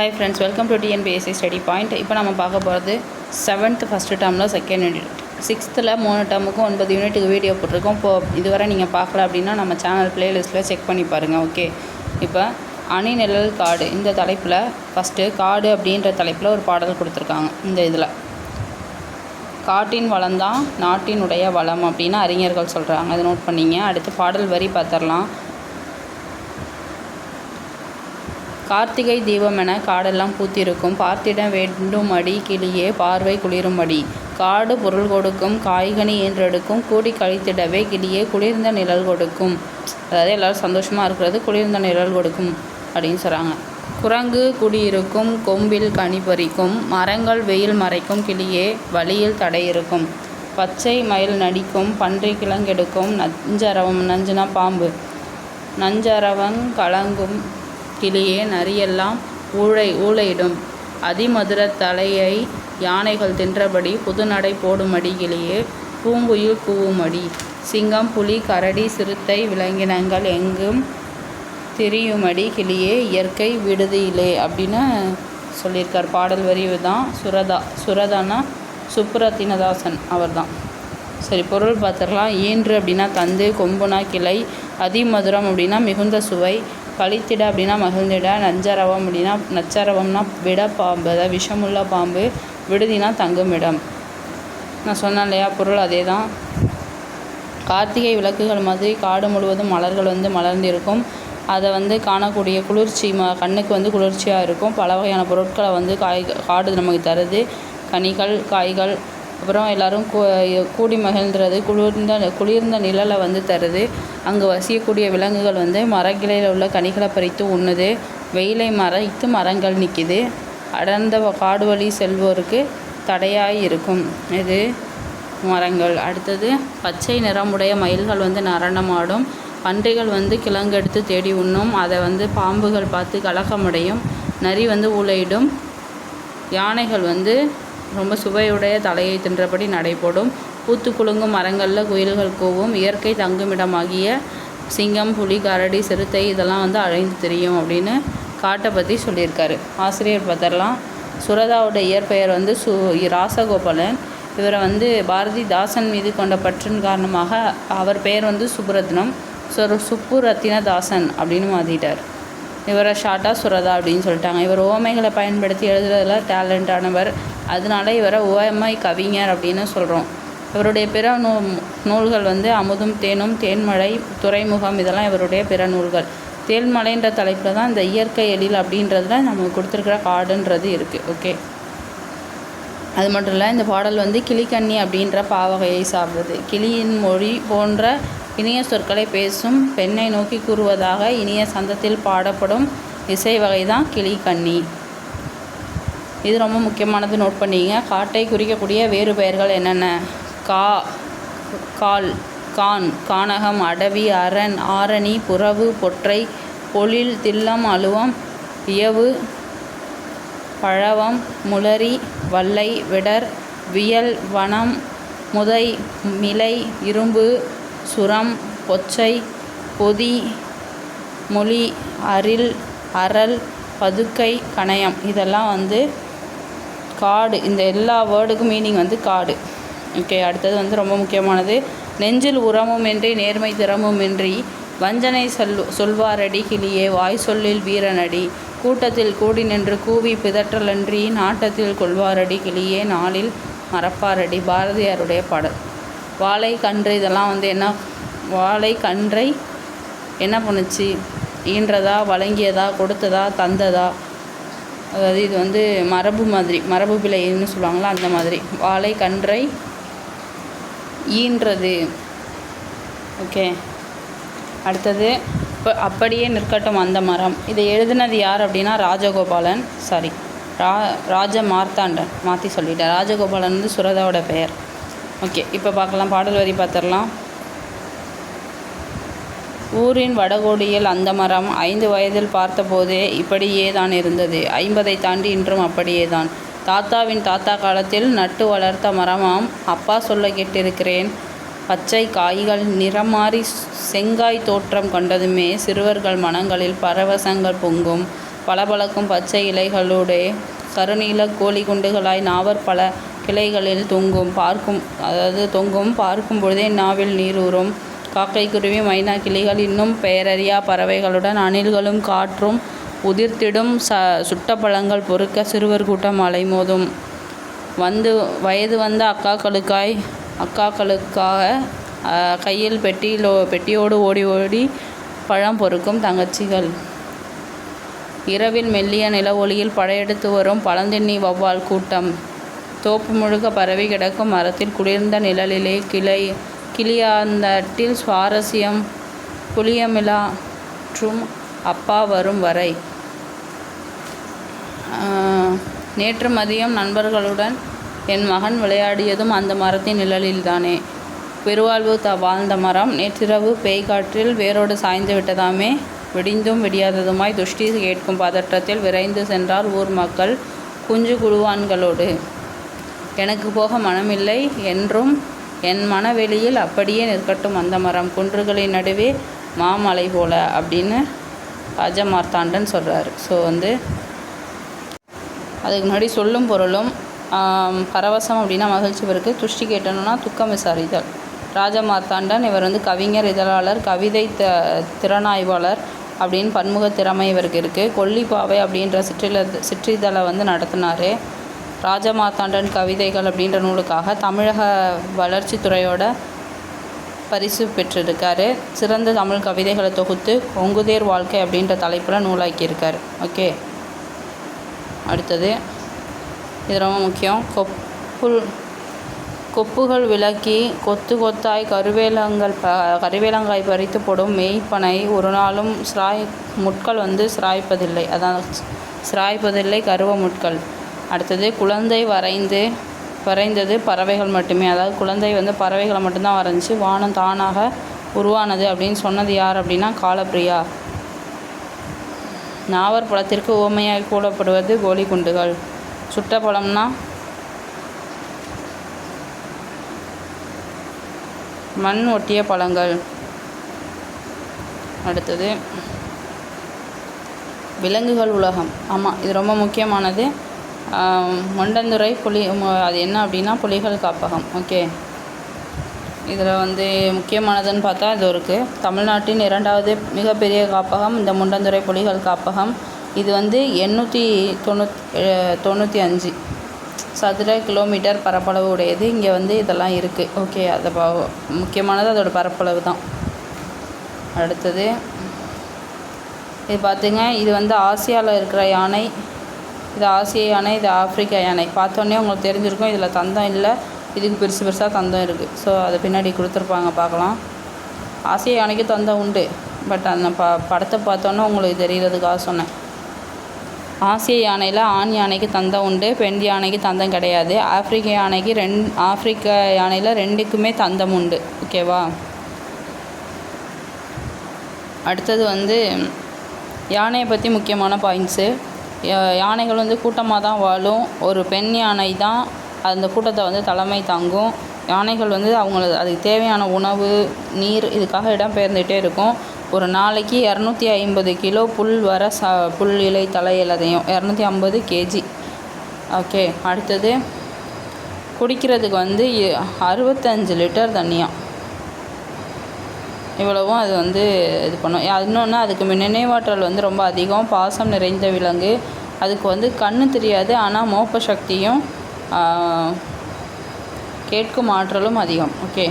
Hi friends, welcome to TNPSC study point. இப்போ நம்ம பார்க்க போகிறது 7th ஃபஸ்ட்டு டேர்மில் செகண்ட் யூனிட். 6th 3 டேர்முக்கும் 9 யூனிட்டுக்கு வீடியோ போட்டிருக்கோம். இப்போது இதுவரை நீங்கள் பார்க்கல அப்படின்னா நம்ம சேனல் ப்ளேலிஸ்ட்டில் செக் பண்ணி பாருங்கள். ஓகே, இப்போ அணி நிழல் காடு இந்த தலைப்பில் ஃபஸ்ட்டு காடு அப்படின்ற தலைப்பில் ஒரு பாடல் கொடுத்துருக்காங்க. இந்த இதில் காட்டின் வளம்தான் நாட்டினுடைய வளம் அப்படின்னு அறிஞர்கள் சொல்கிறாங்க. அதை நோட் பண்ணிங்க. அடுத்து பாடல் வரி பார்த்துடலாம். கார்த்திகை தீபமென காடெல்லாம் பூத்திருக்கும், பார்த்திட வேண்டுமடி கிளியே பார்வை குளிருமடி. காடு பொருள் கொடுக்கும், காய்கனி என்றெடுக்கும், கூடி கழித்திடவே கிளியே குளிர்ந்த நிழல் கொடுக்கும். அதாவது எல்லோரும் சந்தோஷமாக இருக்கிறது குளிர்ந்த நிழல் கொடுக்கும் அப்படின்னு சொல்கிறாங்க. குரங்கு குடியிருக்கும், கொம்பில் கனி பறிக்கும், மரங்கள் வெயில் மறைக்கும், கிளியே வழியில் தடை இருக்கும். பச்சை மயில் நடிக்கும், பன்றி கிழங்கெடுக்கும், நஞ்சரவம் நஞ்சுனா பாம்பு, நஞ்சரவங் கலங்கும் கிளியே நரியெல்லாம் ஊழையிடும். அதிமதுர தலையை யானைகள் தின்றபடி புதுநடை போடுமடி கிளியே பூங்குயில் கூவுமடி. சிங்கம் புலி கரடி சிறுத்தை விலங்கினங்கள் எங்கும் திரியுமடி கிளியே இயற்கை விடுதியிலே அப்படின்னு சொல்லியிருக்கார். பாடல் வரி தான் சுரதானா சுப்புரத்தினதாசன் அவர் தான். சரி, பொருள் பார்த்துடலாம். ஈன்று அப்படின்னா தந்து, கொம்புனா கிளை, அதிமதுரம் அப்படின்னா மிகுந்த சுவை, கழித்திட அப்படின்னா மகிழ்ந்திட, நஞ்சரவம் அப்படின்னா நச்சரவம்னா விட பாம்பு, அதாவது விஷமுள்ள பாம்பு, விடுதினா தங்குமிடம். நான் சொன்னேன் இல்லையா, பொருள் அதே தான். கார்த்திகை விளக்குகள் மாதிரி காடு முழுவதும் மலர்கள் மலர்ந்திருக்கும். அதை காணக்கூடிய குளிர்ச்சி கண்ணுக்கு குளிர்ச்சியாக இருக்கும். பல வகையான பொருட்களை காடு நமக்கு தருது. கனிகள், காய்கள், அப்புறம் எல்லோரும் கூடி மகிழ்ந்துறது, குளிர்ந்த நிழலை தருது. அங்கே வசிக்கக்கூடிய விலங்குகள் மரக்கிளையில் உள்ள கனிகளை பறித்து உண்ணுது. வெயிலை மறைத்து மரங்கள் நிற்கிது. அடர்ந்த காடு வழி செல்வோருக்கு தடையாய் இருக்கும் இது மரங்கள். அடுத்தது பச்சை நிறமுடைய மயில்கள் நடனமாடும். பன்றிகள் கிழங்கெடுத்து தேடி உண்ணும். அதை பாம்புகள் பார்த்து கலக்கமடையும். நரி ஊளையிடும். யானைகள் ரொம்ப சுவையுடைய தலையை தின்றபடி நடைபோடும். பூத்து குலுங்கும் மரங்களில் குயில்கள் கூவும். இயற்கை தங்குமிடமாகிய சிங்கம் புலி கரடி சிறுத்தை இதெல்லாம் அழைந்து தெரியும் அப்படின்னு காட்டை பற்றி சொல்லியிருக்காரு. ஆசிரியர் பார்த்தரலாம். சுரதாவோட இயற்பெயர் ராசகோபாலன். இவரை பாரதிதாசன் மீது கொண்ட பற்றின் காரணமாக அவர் பெயர் சுப்புரத்னம், சுப்புரத்தினதாசன் அப்படின்னு மாற்றிட்டார். இவரை ஷார்ட்டாக சுரதா அப்படின்னு சொல்லிட்டாங்க. இவர் ஓமைகளை பயன்படுத்தி எழுதுறதுல டேலண்டானவர். அதனால இவரை ஓமை கவிஞர் அப்படின்னு சொல்கிறோம். இவருடைய பிற நூல்கள் அமுதும் தேனும், தேன்மழை, துறைமுகம் இதெல்லாம் இவருடைய பிற நூல்கள். தேன்மலைன்ற தலைப்பில் தான் இந்த இயற்கை எழில் அப்படின்றதுல நமக்கு கொடுத்துருக்கிற காடுன்றது இருக்குது. ஓகே, அது மட்டும் இல்லை, இந்த பாடல் கிளிக்கண்ணி அப்படின்ற பாவகையை சார்ந்தது. கிளியின் மொழி போன்ற இனிய சொற்களை பேசும் பெண்ணை நோக்கி கூறுவதாக இனிய சந்தத்தில் பாடப்படும் இசை வகை தான் கிளிக்கண்ணி. இது ரொம்ப முக்கியமானது, நோட் பண்ணிங்க. காட்டை குறிக்கக்கூடிய வேறு பெயர்கள் என்னென்ன? கால், கான், கானகம், அடவி, அரண், ஆரணி, புறவு, பொற்றை, பொழில், தில்லம், அலுவம், இயவு, பழவம், முளரி, வல்லை, விடர், வியல், வனம், முதை, மிலை, இரும்பு, சுரம், பொச்சை, பொதி, மொழி, அரில், அரல், பதுக்கை, கணையம் இதெல்லாம் காடு. இந்த எல்லா வேர்டுக்கும் மீனிங் காடு. ஓகே, அடுத்தது ரொம்ப முக்கியமானது. நெஞ்சில் உரமுமின்றி நேர்மை திறமுமின்றி வஞ்சனை சொல்வாரடி கிளியே வாய் சொல்லில் வீரனடி. கூட்டத்தில் கூடி நின்று கூவி பிதற்றலன்றி நாட்டத்தில் கொள்வாரடி கிளியே நாளில் மறப்பாரடி. பாரதியாருடைய பாடல். வாழை கன்று இதெல்லாம் என்ன? வாழை கன்றை என்ன பண்ணுச்சு? ஈன்றதா, வழங்கியதா, கொடுத்ததா, தந்ததா? அதாவது இது மரபு மாதிரி, மரபு பிழைன்னு சொல்லுவாங்களா, அந்த மாதிரி. வாழை கன்றை ஈன்றது. ஓகே, அடுத்தது இப்போ அப்படியே நிற்கட்டும் அந்த மரம். இதை எழுதினது யார் அப்படின்னா ராஜகோபாலன். ராஜ மார்த்தாண்டன் மாற்றி சொல்லிட்டேன். ராஜகோபாலன் சுரதாவோட பெயர். ஓகே, இப்போ பார்க்கலாம். பாடல் வரி பார்த்துடலாம். ஊரின் வடகோடியில் அந்த மரம் 5 வயதில் பார்த்தபோதே இப்படியே தான் இருந்தது. 50 தாண்டி இன்றும் அப்படியே தான். தாத்தாவின் தாத்தா காலத்தில் நட்டு வளர்த்த மரமாம். அப்பா சொல்ல கேட்டிருக்கிறேன். பச்சை காய்கள் நிறம் மாறி செங்காய் தோற்றம் கொண்டதுமே சிறுவர்கள் மனங்களில் பரவசங்கள் பொங்கும். பளபளக்கும் பச்சை இலைகளுடைய கருநீல கோழி குண்டுகளாய் நாவர் பல கிளைகளில் தொங்கும் பார்க்கும் பொழுதே நாவில் நீரூறும். காக்கை குருவி மைனா கிளிகள் இன்னும் பெயரறியா பறவைகளுடன் அணில்களும் காற்றும் உதிர்த்திடும் சுட்ட பழங்கள் பொறுக்க சிறுவர் கூட்டம் அலைமோதும். வயது வந்த அக்காக்களுக்காக கையில் பெட்டியோடு ஓடி ஓடி பழம் பொறுக்கும் தங்கச்சிகள். இரவில் மெல்லிய நில ஒளியில் படையெடுத்து வரும் பழந்தின்னி வௌவால் கூட்டம். தோப்பு முழுக்க பரவி கிடக்கும் மரத்தில் குளிர்ந்த நிழலிலே கிளியாந்தட்டில் சுவாரஸ்யம் புளியமிலாற்றும் அப்பா வரும் வரை. நேற்று மதியம் நண்பர்களுடன் என் மகன் விளையாடியதும் அந்த மரத்தின் நிழலில்தானே. பெருவாழ்வு வாழ்ந்த மரம் நேற்றிரவு பேய்காற்றில் வேரோடு சாய்ந்து விட்டதாமே. விடிந்தும் விடியாததுமாய் துஷ்டி கேட்கும் பதற்றத்தில் விரைந்து சென்றார் ஊர் மக்கள் குஞ்சு குழுவான்களோடு. எனக்கு போக மனமில்லை என்றும் என் மனவெளியில் அப்படியே நிற்கட்டும் அந்த மரம் குன்றுகளின் நடுவே மாமலை போல அப்படின்னு ராஜமார்த்தாண்டன் சொல்கிறாரு. ஸோ அதுக்கு முன்னாடி சொல்லும் பொருளும் பரவசம் அப்படின்னா மகிழ்ச்சி இருக்கு, துஷ்டி கேட்டணும்னா துக்கம் விசாரித்தல். ராஜமார்த்தாண்டன் இவர் கவிஞர், இதழாளர், கவிதை திறனாய்வாளர் அப்படின்னு பன்முக திறமை இவருக்கு இருக்குது. கொல்லிப்பாவை அப்படின்ற சிற்றிதழை நடத்தினார். ராஜமார்த்தாண்டன் கவிதைகள் அப்படின்ற நூலுக்காக தமிழக வளர்ச்சித்துறையோட பரிசு பெற்றிருக்காரு. சிறந்த தமிழ் கவிதைகளை தொகுத்து ஒங்குதேர் வாழ்க்கை அப்படின்ற தலைப்பில் நூலாக்கியிருக்கார். ஓகே, அடுத்தது இது ரொம்ப முக்கியம். கொப்புகள் விளக்கி கொத்து கொத்தாய் கருவேலங்காய் பறித்து போடும் மெய்ப்பனை ஒரு நாளும் முட்கள் சிராய்ப்பதில்லை. அதான் சிராய்ப்பதில்லை கருவ முட்கள். அடுத்தது குழந்தை வரைந்தது பறவைகள் மட்டுமே. அதாவது குழந்தை பறவைகளை மட்டும்தான் வரைஞ்சி வானம் தானாக உருவானது அப்படின்னு சொன்னது யார் அப்படின்னா காலப்பிரியா. நாவர் பழத்திற்கு உவமையாக கூறப்படுவது கோழி குண்டுகள். சுட்ட பழம்னா மண் ஒட்டிய பழங்கள். அடுத்தது விலங்குகள் உலகம். ஆமாம், இது ரொம்ப முக்கியமானது. மொண்டந்துறை அது என்ன அப்படின்னா புலிகள் காப்பகம். ஓகே, இதில் முக்கியமானதுன்னு பார்த்தா இது இருக்குது. தமிழ்நாட்டின் 2வது மிகப்பெரிய காப்பகம் இந்த முண்டந்துறை புலிகள் காப்பகம். இது 895 சதுர கிலோமீட்டர் பரப்பளவு உடையது. இங்கே இதெல்லாம் இருக்குது. ஓகே, அதை முக்கியமானது அதோட பரப்பளவு தான். அடுத்தது இது பார்த்துங்க, இது ஆசியாவில் இருக்கிற யானை. இது ஆசிய யானை, இது ஆப்பிரிக்கா யானை. பார்த்தோன்னே உங்களுக்கு தெரிஞ்சிருக்கும் இதில் தந்தம் இல்லை, இதுக்கு பெருசாக தந்தம் இருக்குது. ஸோ அதை பின்னாடி கொடுத்துருப்பாங்க, பார்க்கலாம். ஆசிய யானைக்கு தந்தம் உண்டு, பட் அந்த படத்தை பார்த்தோன்னே உங்களுக்கு தெரிகிறதுக்காக சொன்னேன். ஆசிய யானையில் ஆண் யானைக்கு தந்தம் உண்டு, பெண் யானைக்கு தந்தம் கிடையாது. ஆப்பிரிக்க யானையில் 2க்குமே தந்தம் உண்டு. ஓகேவா? அடுத்தது யானையை பற்றி முக்கியமான பாயிண்ட்ஸு. யானைகள் கூட்டமாக தான் வாழும். ஒரு பெண் யானை தான் அந்த கூட்டத்தை தலைமை தாங்கும். யானைகள் அதுக்கு தேவையான உணவு, நீர் இதுக்காக இடம்பெயர்ந்துகிட்டே இருக்கும். ஒரு நாளைக்கு 250 கிலோ புல் இலை தலை எல்லாத்தையும் 250 kg. ஓகே, அடுத்தது குடிக்கிறதுக்கு 65 லிட்டர் தண்ணியாக இவ்வளவும் அது இது பண்ணும். இன்னொன்று அதுக்கு நினைவாற்றல் ரொம்ப அதிகம். பாசம் நிறைந்த விலங்கு. அதுக்கு கண்ணு தெரியாது, ஆனால் மோப்ப சக்தியும் கேட்கும் ஆற்றலும் அதிகம். ஓகே,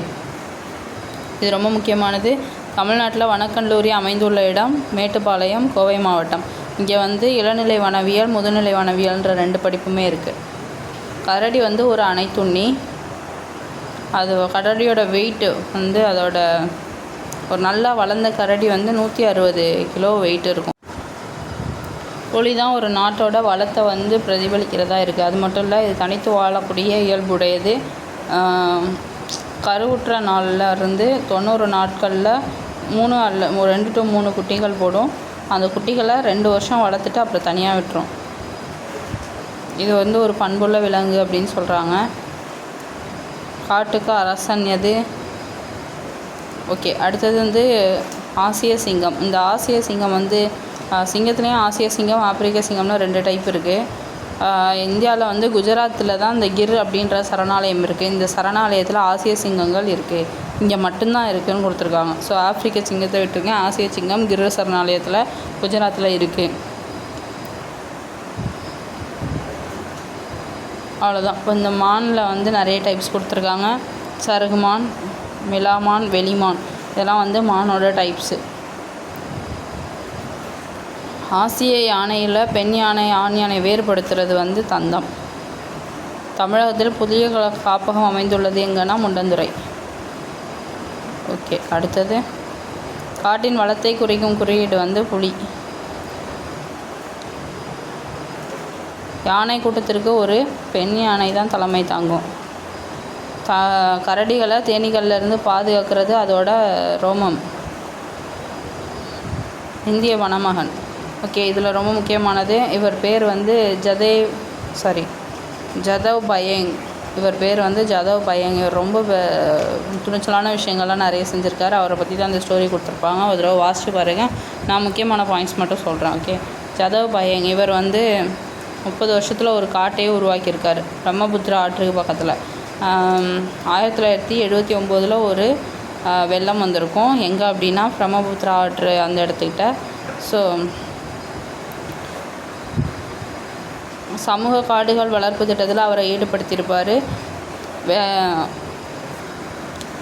இது ரொம்ப முக்கியமானது. தமிழ்நாட்டில் வனக்கல்லூரி அமைந்துள்ள இடம் மேட்டுப்பாளையம், கோவை மாவட்டம். இங்கே இளநிலை வனவியல், முதுநிலை வனவியல்ன்ற 2 படிப்புமே இருக்குது. கரடி ஒரு அனைத்துண்ணி. அது கரடியோட வெயிட்டு அதோட ஒரு நல்லா வளர்ந்த கரடி 160 கிலோ வெயிட் இருக்கும். புலி தான் ஒரு நாட்டோட வளத்தை பிரதிபலிக்கிறதா இருக்குது. அது மட்டும் இல்லை, இது தனித்து வாழக்கூடிய இயல்புடையது. கருவுற்ற நாளில் இருந்து 90 நாட்களில் 2 to 3 குட்டிகள் போடும். அந்த குட்டிகளை 2 வருஷம் வளர்த்துட்டு அப்புறம் தனியாக விட்டுரும். இது ஒரு பண்புள்ள விலங்கு அப்படின்னு சொல்கிறாங்க. காட்டுக்கு அரசன் எது? ஓகே, அடுத்தது ஆசிய சிங்கம். இந்த ஆசிய சிங்கம் வந்து சிங்கத்துலேயும் ஆசிய சிங்கம், ஆப்பிரிக்க சிங்கம்னு 2 டைப் இருக்குது. இந்தியாவில் வந்து குஜராத்தில் தான் இந்த கிர் அப்படின்ற சரணாலயம் இருக்குது. இந்த சரணாலயத்தில் ஆசிய சிங்கங்கள் இருக்குது. இங்கே மட்டும்தான் இருக்குதுன்னு கொடுத்துருக்காங்க. ஸோ ஆப்பிரிக்க சிங்கத்தை விட்டுருங்க. ஆசிய சிங்கம் கிர் சரணாலயத்தில் குஜராத்தில் இருக்குது. அவ்வளோதான். இப்போ இந்த மானில் வந்து நிறைய டைப்ஸ் கொடுத்துருக்காங்க. சருகுமான், மிலாமான், வெளிமான், இதெல்லாம் வந்து மானோட டைப்ஸு. ஆசிய யானையில் பெண் யானை ஆண் யானை வேறுபடுத்துறது வந்து தந்தம். தமிழகத்தில் புதிய காப்பகம் அமைந்துள்ளது எங்கன்னா முண்டந்துறை. ஓகே, அடுத்தது காட்டின் வளத்தை குறிக்கும் குறியீடு வந்து புலி. யானை கூட்டத்திற்கு ஒரு பெண் யானை தான் தலைமை தாங்கும். கரடிகளை தேனீகள்லேருந்து பாதுகாக்கிறது அதோட ரோமம். இந்திய வனமகன். ஓகே, இதில் ரொம்ப முக்கியமானது இவர் பேர் வந்து ஜதவ் பயங். இவர் பேர் வந்து ஜதவ் பயங். இவர் ரொம்ப துணிச்சலான விஷயங்கள்லாம் நிறைய செஞ்சுருக்காரு. அவரை பற்றி தான் அந்த ஸ்டோரி கொடுத்துருப்பாங்க. ஒரு தடவை வாசித்து பாருங்கள். நான் முக்கியமான பாயிண்ட்ஸ் மட்டும் சொல்கிறேன். ஓகே, ஜதவ் பயங் இவர் வந்து 30 வருஷத்தில் ஒரு காட்டையே உருவாக்கியிருக்காரு பிரம்மபுத்திரா ஆற்றுக்கு பக்கத்தில். 1979 ஒரு வெள்ளம் வந்திருக்கும். எங்கே அப்படின்னா பிரம்மபுத்திரா ஆற்று அந்த இடத்துக்கிட்ட. ஸோ சமூக காடுகள் வளர்ப்பு திட்டத்தில் அவரை ஈடுபடுத்தியிருப்பார்.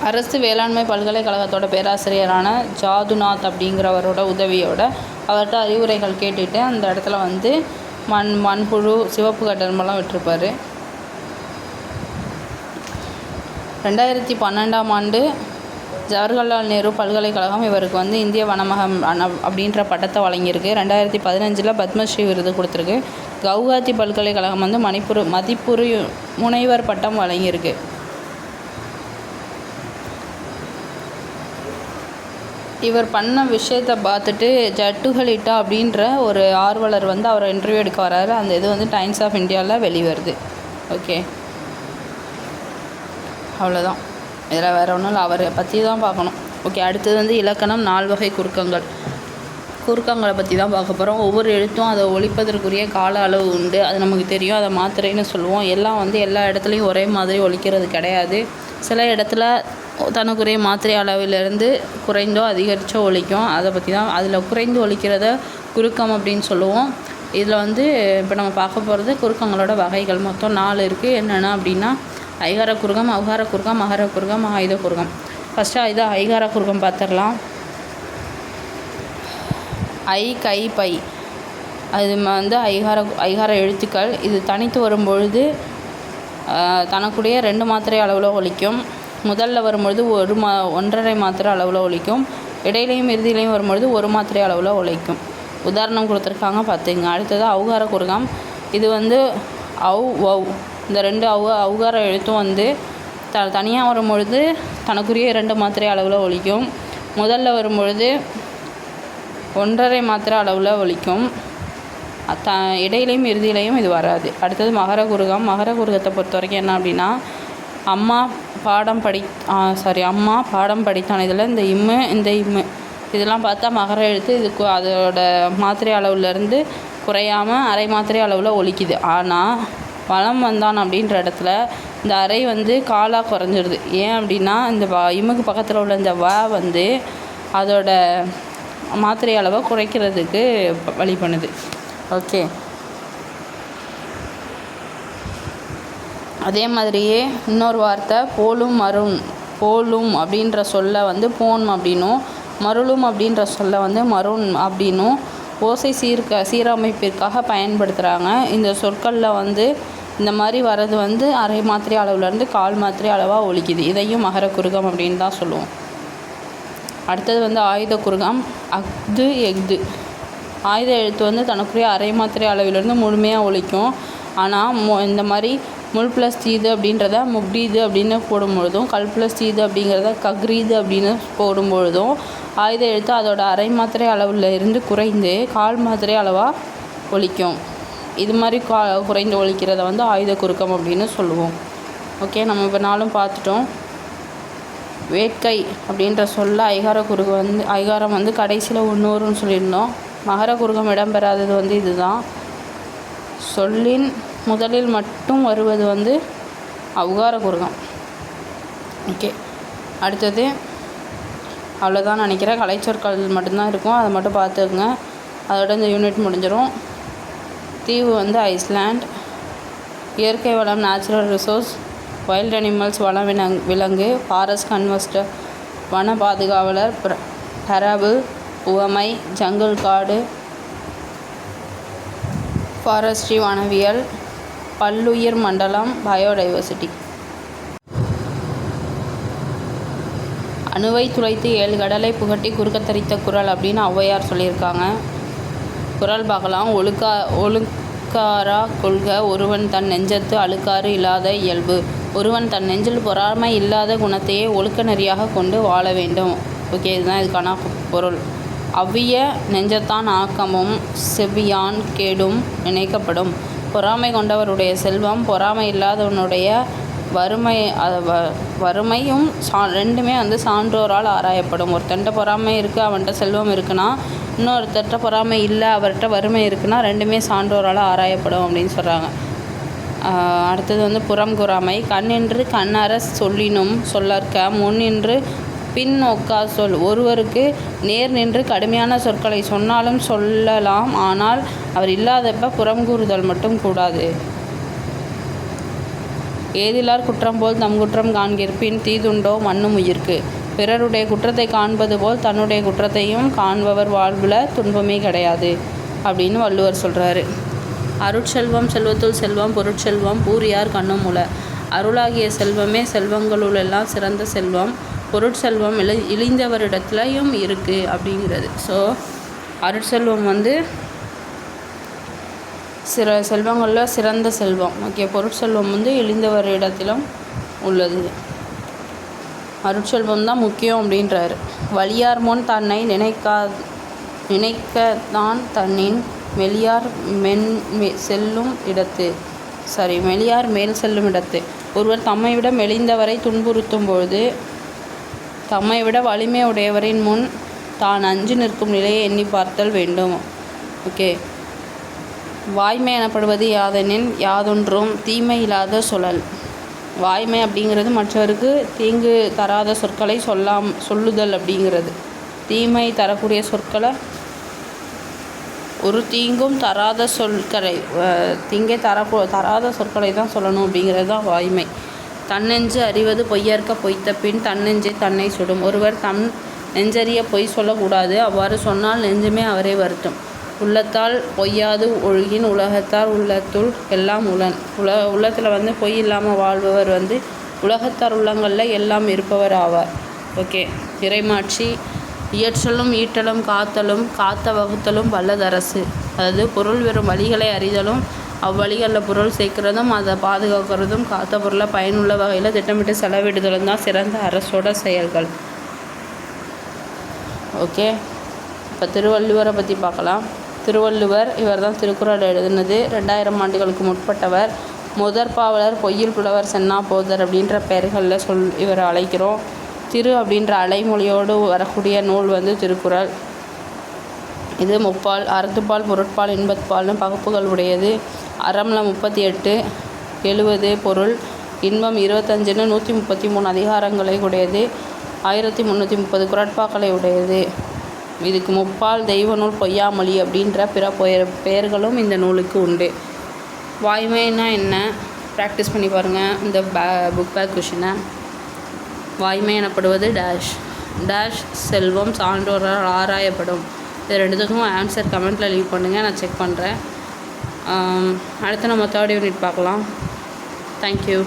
அரசு வேளாண்மை பல்கலைக்கழகத்தோட பேராசிரியரான ஜாதுநாத் அப்படிங்கிறவரோட உதவியோட அவர்கிட்ட அறிவுரைகள் கேட்டுட்டு அந்த இடத்துல வந்து மண்புழு, சிவப்பு கட்டணமெல்லாம் விட்டுருப்பார். 2012ஆம் ஆண்டு ஜவஹர்லால் நேரு பல்கலைக்கழகம் இவருக்கு வந்து இந்திய வனமகன் அப்படின்ற பட்டத்தை வழங்கியிருக்கு. 2015 பத்மஸ்ரீ விருது கொடுத்துருக்கு. கவுஹாத்தி பல்கலைக்கழகம் வந்து மதிப்புறு முனைவர் பட்டம் வழங்கியிருக்கு. இவர் பண்ண விஷயத்தை பார்த்துட்டு ஜட்டுகலிட்டா அப்படின்ற ஒரு ஆர்வலர் வந்து அவரை இன்டர்வியூ எடுக்க வராரு. அந்த இது வந்து டைம்ஸ் ஆஃப் இந்தியாவில் வெளிவருது. ஓகே, அவ்வளோதான். இதில் வேறு ஒன்றும் இல்லை, அவரை பற்றி தான் பார்க்கணும். ஓகே, அடுத்தது வந்து இலக்கணம் 4 வகை குறுக்கங்களை பற்றி தான் பார்க்க போகிறோம். ஒவ்வொரு எழுத்தும் அதை ஒலிப்பதற்குரிய கால அளவு உண்டு. அது நமக்கு தெரியும். அதை மாத்திரைன்னு சொல்லுவோம். எல்லாம் வந்து எல்லா இடத்துலையும் ஒரே மாதிரி ஒலிக்கிறது கிடையாது. சில இடத்துல தனக்குரிய மாத்திரை அளவிலிருந்து குறைந்தோ அதிகரித்தோ ஒலிக்கும். அதை பற்றி தான். அதில் குறைந்து ஒலிக்கிறத குறுக்கம் அப்படின்னு சொல்லுவோம். இதில் வந்து இப்போ நம்ம பார்க்க போகிறது குறுக்கங்களோட வகைகள். மொத்தம் 4 இருக்குது. என்னென்ன அப்படின்னா ஐகார குறுக்கம், அவ்கார குறுக்கம், மகர குறுக்கம், ஆயுத குறுக்கம். ஃபஸ்ட்டு ஐகார குறுக்கம் பார்த்துடலாம். ஐ, கை, பை, அது வந்து ஐகார எழுத்துக்கள். இது தனித்து வரும்பொழுது தனக்குடைய 2 மாத்திரை அளவில் ஒலிக்கும். முதல்ல வரும்பொழுது 1.5 மாத்திரை அளவில் ஒலிக்கும். இடையிலையும் இறுதியிலையும் வரும்பொழுது 1 மாத்திரை அளவில் ஒலிக்கும். உதாரணம் கொடுத்துருக்காங்க பார்த்துங்க. அடுத்தது அவ்கார குறுக்கம். இது வந்து இந்த 2 அவ்கார எழுத்தும் வந்து தனியாக வரும்பொழுது தனக்குரிய 2 மாத்திரை அளவில் ஒலிக்கும். முதல்ல வரும்பொழுது 1.5 மாத்திரை அளவில் ஒலிக்கும். இடையிலையும் இறுதியிலையும் இது வராது. அடுத்தது மகர குறுக்கத்தை பொறுத்த வரைக்கும் என்ன அப்படின்னா அம்மா பாடம் படித்தான். இதில் இந்த இம்மு இதெல்லாம் பார்த்தா மகர எழுத்து. இதுக்கு அதோட மாத்திரை அளவுலேருந்து குறையாமல் அரை மாத்திரை அளவில் ஒலிக்குது. ஆனால் வளம் வந்தான் அப்படின்ற இடத்துல இந்த அரை வந்து காலாக குறைஞ்சிடுது. ஏன் அப்படின்னா இந்த இம்முக்கு பக்கத்தில் உள்ள இந்த வந்து அதோட மாத்திரை அளவை குறைக்கிறதுக்கு வழி பண்ணுது. ஓகே, அதே மாதிரியே இன்னொரு வார்த்தை போலும் அப்படின்ற சொல்ல வந்து போன் அப்படின்னும், மருளும் அப்படின்ற சொல்ல வந்து மருண் அப்படின்னும் ஓசை சீரமைப்பிற்காக பயன்படுத்துகிறாங்க. இந்த சொற்களில் வந்து இந்த மாதிரி வர்றது வந்து அரை மாத்திரை அளவுலேருந்து 1/4 மாத்திரை அளவாக ஒலிக்குது. இதையும் மகர குறுக்கம் அப்படின்னு தான் சொல்லுவோம். அடுத்தது வந்து ஆயுத குறுக்கம். எஃது ஆயுத எழுத்து வந்து தனக்குரிய அரை மாத்திரை அளவிலிருந்து முழுமையாக ஒலிக்கும். ஆனால் இந்த மாதிரி முள் ப்ளஸ் தீது அப்படின்றத முக்ரீது அப்படின்னு போடும்பொழுதும், கல் ப்ளஸ் தீது அப்படிங்கிறத கக்ரீது அப்படின்னு போடும்பொழுதும் ஆயுத எழுத்து அதோட அரை மாத்திரை அளவில் இருந்து குறைந்து 1/4 மாத்திரை அளவாக ஒலிக்கும். இது மாதிரி குறைந்து ஒலிக்கிறத வந்து ஆயுத குறுக்கம் அப்படின்னு சொல்லுவோம். ஓகே, நம்ம இப்போ 4 பார்த்துட்டோம். வேட்கை அப்படின்ற சொல்ல ஐகாரம் வந்து கடைசியில் இன்னொருன்னு சொல்லியிருந்தோம். மகர குறுக்கம் இடம்பெறாதது வந்து இதுதான். சொல்லின் முதலில் மட்டும் வருவது வந்து ஔகார குறுக்கம். ஓகே, அடுத்தது அவ்வளோதான் நினைக்கிறேன். கலைச்சொற்கள் மட்டும்தான் இருக்கும், அதை மட்டும் பார்த்துக்குங்க. அதோட இந்த யூனிட் முடிஞ்சிடும். தீவு வந்து ஐஸ்லாண்ட். இயற்கை வளம் நேச்சுரல் ரிசோர்ஸ். வைல்ட் அனிமல்ஸ் வன விலங்கு. ஃபாரஸ்ட் கன்வர்ஸ்டர் வன பாதுகாவலர். பரபிள் உவமை. ஜங்கிள் காடு. ஃபாரஸ்ட்ரி வனவியல். பல்லுயிர் மண்டலம் பயோடைவர்சிட்டி. அணுவை துளைத்து 7 கடலை புகட்டி குறுக்கத்தரித்த குறள் அப்படின்னு ஔவையார் சொல்லியிருக்காங்க. குறள் பார்க்கலாம். ஒழுக்காரா கொள்க ஒருவன் தன் நெஞ்சத்து அழுக்காறு இல்லாத இயல்பு. ஒருவன் தன் நெஞ்சில் பொறாமை இல்லாத குணத்தையே ஒழுக்க நெறியாக கொண்டு வாழ வேண்டும். ஓகே, இதுதான் இதுக்கான பொருள். அவ்விய நெஞ்சத்தான் ஆக்கமும் செவ்வியான் கேடும் நினைக்கப்படும். பொறாமை கொண்டவருடைய செல்வம் பொறாமை இல்லாதவனுடைய வறுமையும் ரெண்டுமே வந்து சான்றோரால் ஆராயப்படும். ஒருத்தன்ட்ட பொறாமை இருக்குது, அவன்கிட்ட செல்வம் இருக்குன்னா, இன்னொருத்தர்கிட்ட பொறாமை இல்லை, அவர்கிட்ட வறுமை இருக்குன்னா, ரெண்டுமே சான்றோரால் ஆராயப்படும் அப்படின்னு சொல்கிறாங்க. அடுத்தது வந்து புறம் கூறாமை. கண்ணின்று கண்ணற சொல்லினும் சொல்லற்க முன்னின்று பின் நோக்கா சொல். ஒருவருக்கு நேர் நின்று கடுமையான சொற்களை சொன்னாலும் சொல்லலாம், ஆனால் அவர் இல்லாதப்ப புறம் கூறுதல் மட்டும் கூடாது. ஏதிலார் குற்றம் போல் தம் குற்றம் காண்கிற்பின் தீதுண்டோ மண்ணும் உயிர்க்கு. பிறருடைய குற்றத்தை காண்பது போல் தன்னுடைய குற்றத்தையும் காண்பவர் வாழ்வில் துன்பமே கிடையாது அப்படின்னு வள்ளுவர் சொல்கிறாரு. அருட்செல்வம் செல்வத்துள் செல்வம் பொருட்செல்வம் பூரியார் கண்ணும் உள. அருளாகிய செல்வமே செல்வங்களுளெல்லாம் சிறந்த செல்வம். பொருட்செல்வம் இழிந்தவரிடத்துலையும் இருக்குது அப்படிங்கிறது. ஸோ அருட்செல்வம் வந்து செல்வங்களில் சிறந்த செல்வம். ஓகே, பொருட்செல்வம் வந்து இழிந்தவரிடத்திலும் உள்ளது. அருட்செல்வம் தான் முக்கியம் அப்படின்றாரு. வலியார் முன் தன்னை நினைக்கத்தான் தன்னின் மெலியார் மெலியார் மேல் செல்லும் இடத்து. ஒருவர் தம்மை விட மெலிந்தவரை துன்புறுத்தும் பொழுது தம்மை விட வலிமை உடையவரின் முன் தான் அஞ்சு நிற்கும் நிலையை எண்ணி பார்த்தல் வேண்டும். ஓகே, வாய்மை எனப்படுவது யாதெனின் யாதொன்றும் தீமை இல்லாத சொலல். வாய்மை அப்படிங்கிறது மற்றவருக்கு தீங்கு தராத சொற்களை சொல்லுதல் அப்படிங்கிறது. தீமை தரக்கூடிய சொற்களை, ஒரு தீங்கும் தராத சொற்களை, தீங்கை தராத சொற்களை தான் சொல்லணும் அப்படிங்கிறது தான் வாய்மை. தன்னெஞ்சு அறிவது பொய்யற்க பொய்த்த பின் தன்னெஞ்சை தன்னை சுடும். ஒருவர் தம் நெஞ்சறிய பொய் சொல்லக்கூடாது. அவ்வாறு சொன்னால் நெஞ்சுமே அவரை வருத்தும். உள்ளத்தால் பொய்யாது ஒழுகின் உலகத்தார் உள்ளத்துள் எல்லாம் உள்ளத்தில் வந்து பொய் இல்லாமல் வாழ்பவர் வந்து உலகத்தார் உள்ளங்களில் எல்லாம் இருப்பவர் ஆவார். ஓகே, இறைமாட்சி. இயற்றலும் ஈட்டலும் காத்தலும் காத்த வகுத்தலும் வல்லதரசு. அதாவது பொருள் வெறும் வழிகளை அறிதலும் அவ்வழிகளில் பொருள் சேர்க்கிறதும் அதை பாதுகாக்கிறதும் காத்த பொருளை பயனுள்ள வகையில் திட்டமிட்டு செலவிடுதலும் தான் சிறந்த அரசோட செயல்கள். ஓகே, இப்போ திருவள்ளுவரை பற்றி பார்க்கலாம். திருவள்ளுவர் இவர் தான் திருக்குறள் எழுதினது. 2000 ஆண்டுகளுக்கு முற்பட்டவர். முதற்பாவலர், பொய்யில் புலவர், சென்னா போதர் அப்படின்ற பெயர்களில் இவரை அழைக்கிறோம். திரு அப்படின்ற அலைமொழியோடு வரக்கூடிய நூல் வந்து திருக்குறள். இது முப்பால், அறத்துப்பால், பொருட்பால், இன்பத்பால்னு பகுப்புகள் உடையது. அறம்ல 38, 70 பொருள், இன்பம் 25ன்னு 133 அதிகாரங்களை உடையது. 1330 குறட்பாக்களை உடையது. இதுக்கு முப்பால், தெய்வ நூல், பொய்யாமொழி அப்படின்ற பிற பெயர்களும் இந்த நூலுக்கு உண்டு. வாய்மைன்னா என்ன? ப்ராக்டிஸ் பண்ணி பாருங்கள் இந்த புக் பேக் கொஷினை. வாய்மை எனப்படுவது டேஷ் செல்வம் சான்றோரால் ஆராயப்படும். இது ரெண்டுத்துக்கும் ஆன்சர் கமெண்ட்டில் லீவ் பண்ணுங்கள், நான் செக் பண்ணுறேன். அடுத்து நம்ம 3rd யூனிட் பார்க்கலாம். தேங்க்யூ.